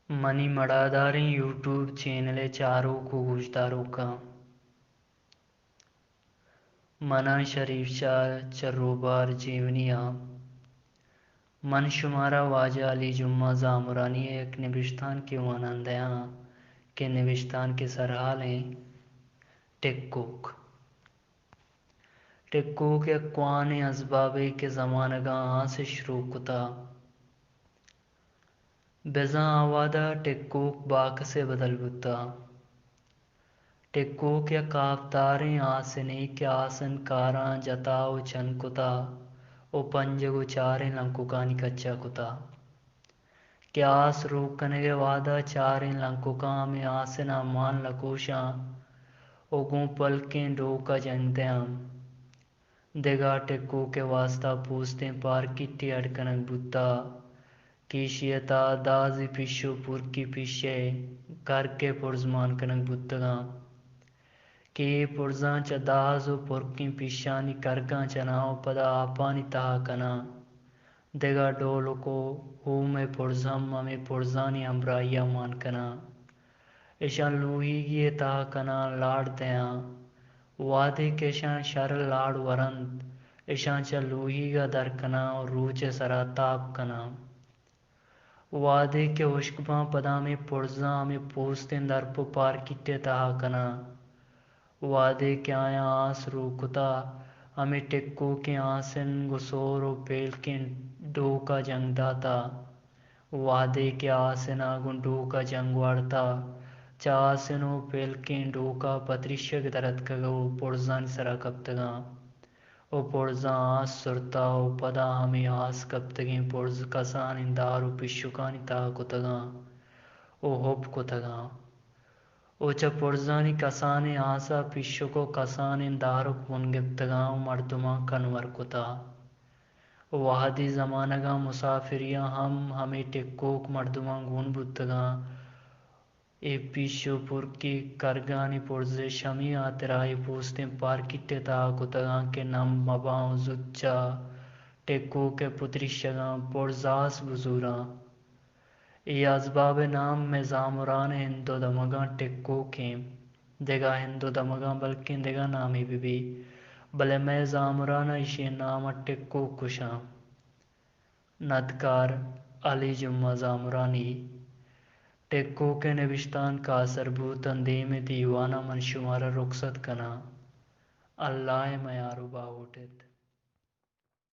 منی مڑاداریں YouTube چینلے چاروں کو گوشداروں کا منا شریف شاہ چروبار جیونیا من شمارا واجہ علی جمعہ زامرانی ایک نبشتان کے وانندیاں کے نبشتان کے سرحالیں ٹکوک ٹکوک اقوان اسبابے کے زمانگاں آن سے شروع کتا بزاں آوادہ ٹکوک باک سے بدل بتا ٹکوک یا کافتاریں آسنی کے آسن کاراں جتاؤ چن کتا او پنجگو چاریں لنکوکانی کچا کتا کہ آس روکنگے وعدہ چاریں لنکوکاں میں آسنا مان لکوشاں او گوں پلکیں ڈوکا جنگتیاں دگا ٹکو کے واسطہ پوستیں پار کٹی اڑکنگ بتا کیشیتا دازی پشو پرکی پشے کر کے پرزمان کنگ بتگاں کہ پرزاں چا دازو پرکیں پشانی کرگاں چناؤ پدا آپانی تہا کنا دگا ڈولکو ہومے پرزہم ہمیں پرزانی ہمراہیہ مان کنا اشان لوہیگی تہا کنا لاڑ دیاں وعدے کے اشان شر لاڑ ورند اشان چا لوہیگا در کنا اور روچ سرا تاب کنا وعدے کے اشکباں پدا میں پرزاں ہمیں پوستیں درپو پار کٹے تہا کنا وعدے کے آیاں آس روکتا ہمیں ٹکو کے آسن گسور و پیلکیں ڈوکا جنگ داتا وعدے کے آسن آگن ڈوکا جنگ وارتا چا آسن و پیلکیں ڈوکا پترشگ درد کگو پرزانی سرا کپتگاں او پرزاں آس سرتا او پدا ہمیں آس کپتگیں پرز کسانیں دارو پشکانی تہا کتگاں او ہپ کتگاں او چا پرزانی کسانیں آسا پشکو کسانیں دارک ونگتگاں مردماں کنور کتا وہدی زمانگاں مسافریاں ہمیں ٹکوک مردماں گون بتگاں اے پشو پرکی کرگانی پرزے شمی آترائی پوستیں پار کٹے تہا کتگاں کہ نم مباں زُچا ٹکوک پترشگاں پرزاس بزوراں ای اسباب نام میں زامران ہندو دمگاں ٹکوکیں دگا ہندو دمگاں بلکہ دگا نامی بھی بلے میں زامرانہ اشی نامہ ٹکوک کشاں ندکار علی جمعہ زامرانی ٹکوک کے نبشتان کا اثر بوتن دیم دیوانہ من شمارہ رخصت کنا اللہ میارو باوٹت